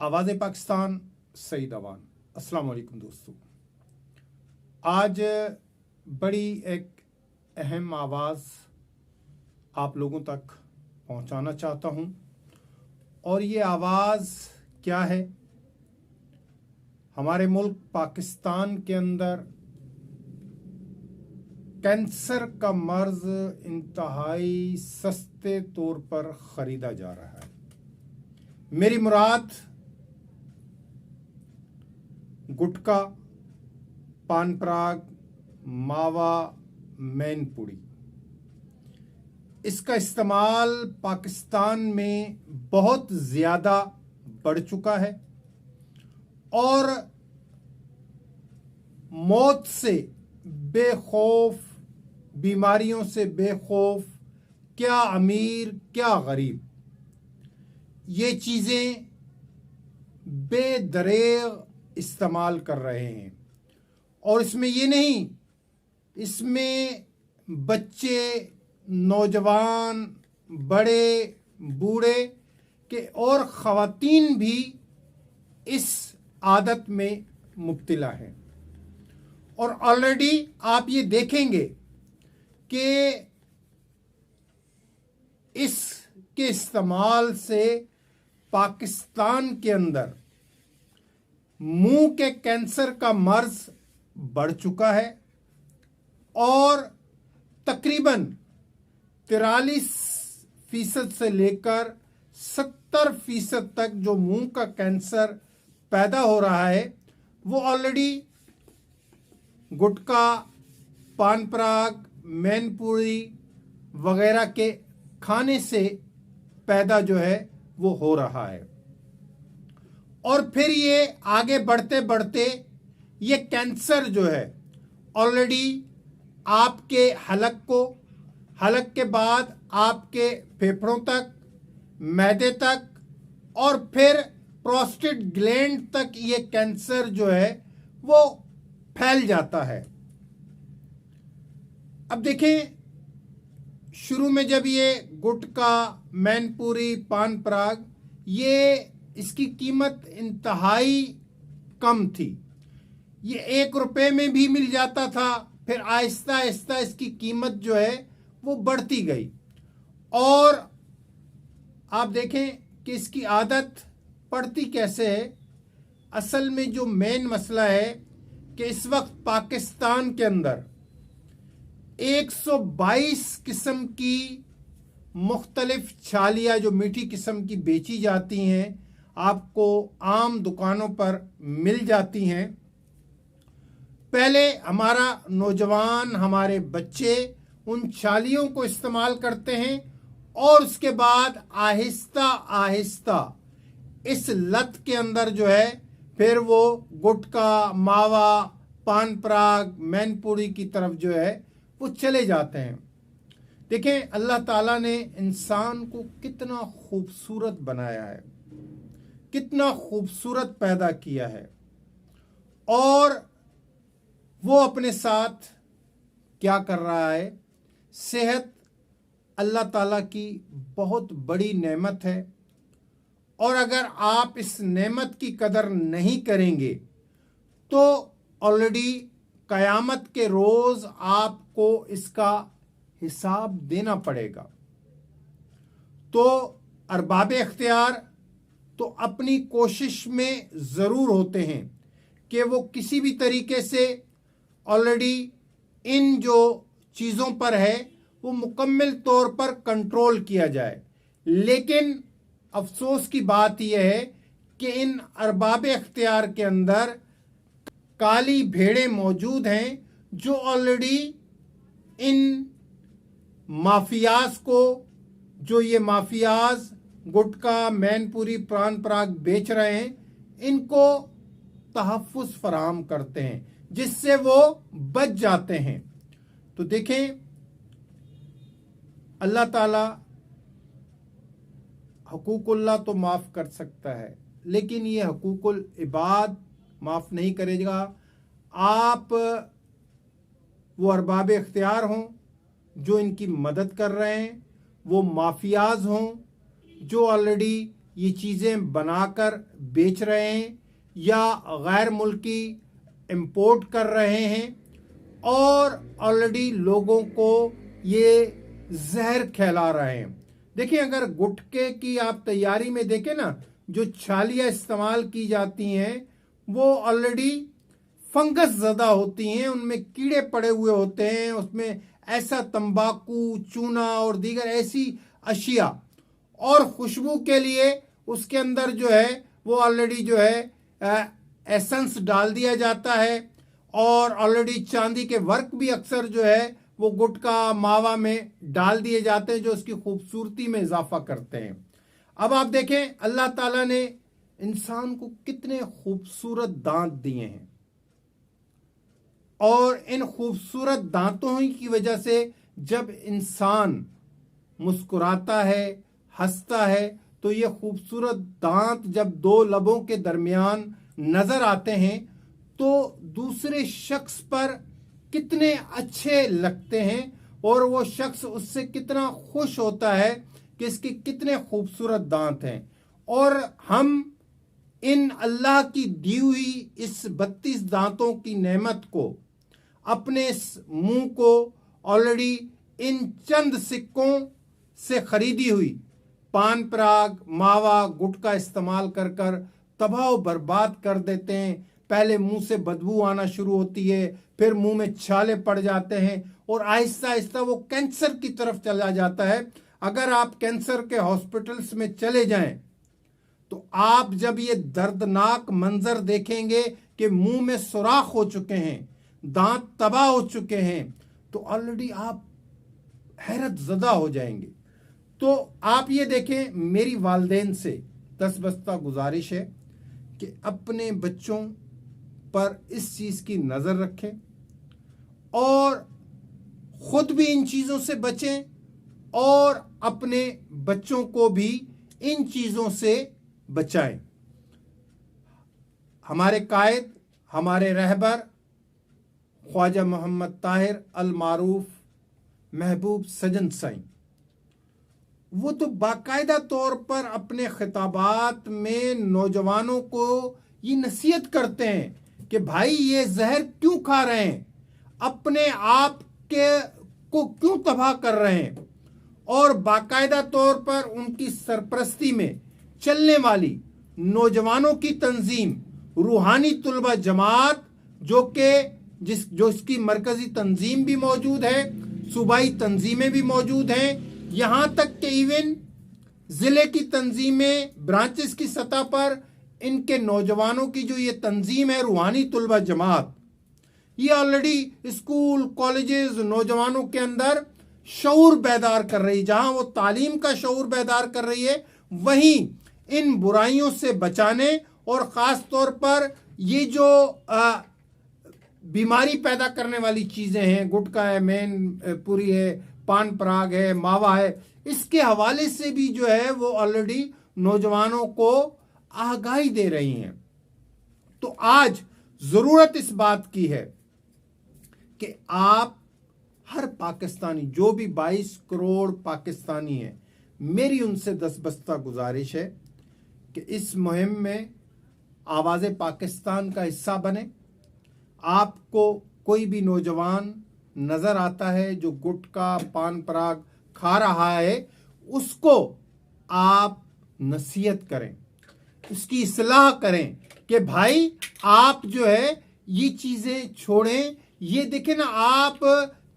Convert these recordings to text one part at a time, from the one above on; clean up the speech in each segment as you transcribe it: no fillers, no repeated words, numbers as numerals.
आवाज़ पाकिस्तान, सईद अवान। अस्सलाम वालेकुम दोस्तों। आज बड़ी एक अहम आवाज़ आप लोगों तक पहुंचाना चाहता हूं, और ये आवाज़ क्या है? हमारे मुल्क पाकिस्तान के अंदर कैंसर का मर्ज इंतहाई सस्ते तौर पर ख़रीदा जा रहा है। मेरी मुराद गुटखा, पान पराग, मावा, मैनपुरी, इसका इस्तेमाल पाकिस्तान में बहुत ज़्यादा बढ़ चुका है और मौत से बेखौफ, बीमारियों से बेखौफ, क्या अमीर क्या गरीब, ये चीज़ें बेदरेग इस्तेमाल कर रहे हैं। और इसमें ये नहीं, इसमें बच्चे, नौजवान, बड़े, बूढ़े के और ख़वातीन भी इस आदत में मुब्तला हैं। और ऑलरेडी आप ये देखेंगे कि इसके इस्तेमाल से पाकिस्तान के अंदर मुंह के कैंसर का मर्ज बढ़ चुका है और तकरीबन 43% से लेकर 70% तक जो मुंह का कैंसर पैदा हो रहा है वो ऑलरेडी गुटखा, पान पराग, मैनपुरी वगैरह के खाने से पैदा जो है वो हो रहा है। और फिर ये आगे बढ़ते बढ़ते ये कैंसर जो है ऑलरेडी आपके हलक के बाद आपके फेफड़ों तक, मैदे तक और फिर प्रोस्टेट ग्लैंड तक ये कैंसर जो है वो फैल जाता है। अब देखें, शुरू में जब ये गुटखा, मैनपुरी, पान पराग, ये इसकी कीमत इंतहाई कम थी, ये 1 रुपये में भी मिल जाता था। फिर आहिस्ता आहिस्ता इसकी कीमत जो है वो बढ़ती गई और आप देखें कि इसकी आदत पड़ती कैसे है। असल में जो मेन मसला है कि इस वक्त पाकिस्तान के अंदर 122 किस्म की मुख्तलिफ छालियाँ जो मीठी किस्म की बेची जाती हैं, आपको आम दुकानों पर मिल जाती हैं। पहले हमारा नौजवान, हमारे बच्चे उन छालियों को इस्तेमाल करते हैं और उसके बाद आहिस्ता आहिस्ता इस लत के अंदर जो है फिर वो गुटखा, मावा, पान पराग, मैनपुरी की तरफ जो है वो चले जाते हैं। देखें, अल्लाह ताला ने इंसान को कितना खूबसूरत बनाया है, कितना खूबसूरत पैदा किया है, और वो अपने साथ क्या कर रहा है। सेहत अल्लाह ताला की बहुत बड़ी नेमत है और अगर आप इस नेमत की कदर नहीं करेंगे तो ऑलरेडी क़यामत के रोज़ आपको इसका हिसाब देना पड़ेगा। तो अरबाब इख्तियार तो अपनी कोशिश में ज़रूर होते हैं कि वो किसी भी तरीके से ऑलरेडी इन जो चीज़ों पर है वो मुकम्मल तौर पर कंट्रोल किया जाए, लेकिन अफसोस की बात यह है कि इन अरबाब इख्तियार के अंदर काली भेड़ें मौजूद हैं जो ऑलरेडी इन माफियाज को, जो ये माफियाज गुटखा, मैनपुरी, पान पराग बेच रहे हैं, इनको तहफ़्फ़ुज़ फराहम करते हैं जिससे वो बच जाते हैं। तो देखें, अल्लाह ताला हुकूकुल्लाह तो माफ़ कर सकता है, लेकिन ये हुकूकुल इबाद माफ़ नहीं करेगा। आप वो अरबाब इख्तियार हों जो इनकी मदद कर रहे हैं, वो माफियाज हों जो ऑलरेडी ये चीज़ें बनाकर बेच रहे हैं या गैर मुल्की इंपोर्ट कर रहे हैं और ऑलरेडी लोगों को ये जहर खिला रहे हैं। देखिए, अगर गुटखे की आप तैयारी में देखें ना, जो छालियाँ इस्तेमाल की जाती हैं वो ऑलरेडी फंगस ज़्यादा होती हैं, उनमें कीड़े पड़े हुए होते हैं, उसमें ऐसा तंबाकू, चूना और दीगर ऐसी अशिया, और खुशबू के लिए उसके अंदर जो है वो ऑलरेडी जो है एसेंस डाल दिया जाता है और ऑलरेडी चांदी के वर्क भी अक्सर जो है वो गुटखा मावा में डाल दिए जाते हैं, जो उसकी खूबसूरती में इजाफा करते हैं। अब आप देखें, अल्लाह ताला ने इंसान को कितने खूबसूरत दांत दिए हैं और इन खूबसूरत दांतों ही की वजह से जब इंसान मुस्कुराता है, हंसता है, तो ये खूबसूरत दांत जब दो लबों के दरमियान नजर आते हैं तो दूसरे शख्स पर कितने अच्छे लगते हैं और वो शख्स उससे कितना खुश होता है कि इसके कितने खूबसूरत दांत हैं। और हम इन अल्लाह की दी हुई इस 32 दांतों की नेमत को, अपने इस मुंह को ऑलरेडी इन चंद सिक्कों से खरीदी हुई पान पराग, मावा, गुटखा इस्तेमाल कर कर तबाह बर्बाद कर देते हैं। पहले मुंह से बदबू आना शुरू होती है, फिर मुंह में छाले पड़ जाते हैं और आहिस्ता आहिस्ता वो कैंसर की तरफ चला जाता है। अगर आप कैंसर के हॉस्पिटल्स में चले जाएं तो आप जब ये दर्दनाक मंजर देखेंगे कि मुंह में सुराख हो चुके हैं, दांत तबाह हो चुके हैं, तो ऑलरेडी आप हैरत ज़दा हो जाएंगे। तो आप ये देखें, मेरी वालिदैन से दस्तबस्ता गुजारिश है कि अपने बच्चों पर इस चीज़ की नज़र रखें और ख़ुद भी इन चीज़ों से बचें और अपने बच्चों को भी इन चीज़ों से बचाएं। हमारे कायद, हमारे रहबर ख्वाजा मोहम्मद ताहिर अल मारूफ महबूब सजन साईं, वो तो बाकायदा तौर पर अपने खिताबात में नौजवानों को ये नसीहत करते हैं कि भाई ये जहर क्यों खा रहे हैं, अपने आप के को क्यों तबाह कर रहे हैं। और बाकायदा तौर पर उनकी सरपरस्ती में चलने वाली नौजवानों की तंजीम रूहानी तुलबा जमात, जो इसकी मरकजी तंजीम भी मौजूद है, सूबाई तंजीमें भी मौजूद हैं, यहाँ तक कि इवन ज़िले की तंजीमें, ब्रांचेस की सतह पर इनके नौजवानों की जो ये तंजीम है रूहानी तुलबा जमात, ये ऑलरेडी स्कूल, कॉलेजेस, नौजवानों के अंदर शऊर बेदार कर रही। जहां वो तालीम का शऊर बेदार कर रही है, वहीं इन बुराइयों से बचाने और ख़ास तौर पर ये जो बीमारी पैदा करने वाली चीज़ें हैं, गुटखा है, पूरी है, पान पराग है, मावा है, इसके हवाले से भी जो है वो ऑलरेडी नौजवानों को आगाही दे रही हैं। तो आज ज़रूरत इस बात की है कि आप हर पाकिस्तानी, जो भी 22 करोड़ पाकिस्तानी हैं, मेरी उनसे दस्तबस्ता गुजारिश है कि इस मुहिम में आवाज़ पाकिस्तान का हिस्सा बने। आपको कोई भी नौजवान नज़र आता है जो गुटखा, पान पराग खा रहा है, उसको आप नसीहत करें, उसकी इस्लाह करें कि भाई आप जो है ये चीज़ें छोड़ें। ये देखें ना, आप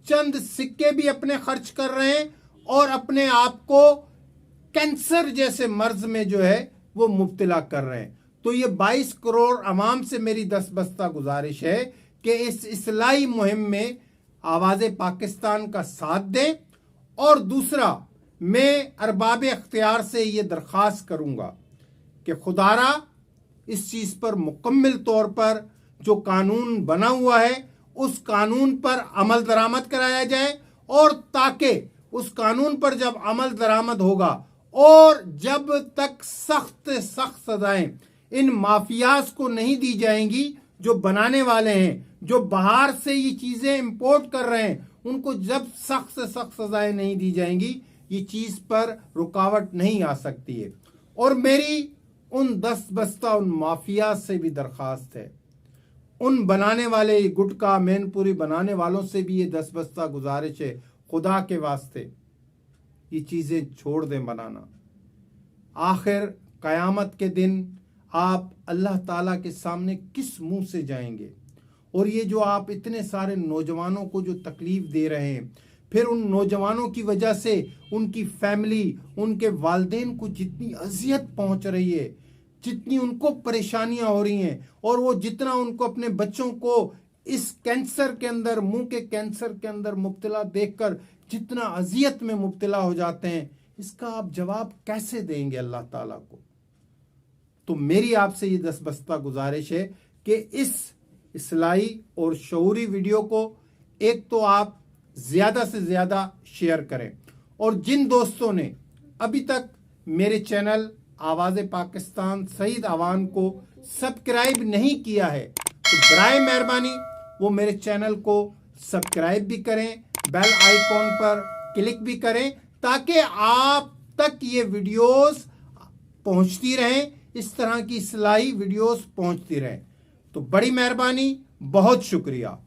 चंद सिक्के भी अपने खर्च कर रहे हैं और अपने आप को कैंसर जैसे मर्ज में जो है वो मुब्तला कर रहे हैं। तो ये 22 करोड़ अवाम से मेरी दस्तबस्ता गुजारिश है कि इस इस्लाही मुहिम में आवाज़ पाकिस्तान का साथ दें। और दूसरा, मैं अरबाब इख्तियार से ये दरख्वास्त करूँगा कि खुदारा इस चीज़ पर मुकम्मल तौर पर जो कानून बना हुआ है उस कानून पर अमल दरामद कराया जाए, और ताकि उस कानून पर जब अमल दरामद होगा और जब तक सख्त सजाएं इन माफियाज को नहीं दी जाएंगी, जो बनाने वाले हैं, जो बाहर से ये चीज़ें इंपोर्ट कर रहे हैं, उनको जब सख्त सजाएं नहीं दी जाएंगी, ये चीज़ पर रुकावट नहीं आ सकती है। और मेरी उन 10 बस्ता उन माफिया से भी दरखास्त है, उन बनाने वाले गुटखा मैनपुरी बनाने वालों से भी ये 10 बस्ता गुजारिश है, खुदा के वास्ते ये चीज़ें छोड़ दें बनाना। आखिर क़यामत के दिन आप अल्लाह ताला के सामने किस मुंह से जाएंगे? और ये जो आप इतने सारे नौजवानों को जो तकलीफ़ दे रहे हैं, फिर उन नौजवानों की वजह से उनकी फैमिली, उनके वालिदैन को जितनी अजियत पहुंच रही है, जितनी उनको परेशानियां हो रही हैं, और वो जितना उनको अपने बच्चों को इस कैंसर के अंदर, मुंह के कैंसर के अंदर मुब्तला देखकर जितना अजियत में मुब्तला हो जाते हैं, इसका आप जवाब कैसे देंगे अल्लाह ताला को? तो मेरी आपसे ये 10 बस्ता गुजारिश है कि इस इस्लाही और शऊरी वीडियो को एक तो आप ज्यादा से ज्यादा शेयर करें, और जिन दोस्तों ने अभी तक मेरे चैनल आवाज़ पाकिस्तान सईद अवान को सब्सक्राइब नहीं किया है, तो बराए मेहरबानी वो मेरे चैनल को सब्सक्राइब भी करें, बेल आइकॉन पर क्लिक भी करें, ताकि आप तक ये वीडियोस पहुंचती रहें, इस तरह की इस्लाही वीडियोस पहुंचती रहें। तो बड़ी मेहरबानी, बहुत शुक्रिया।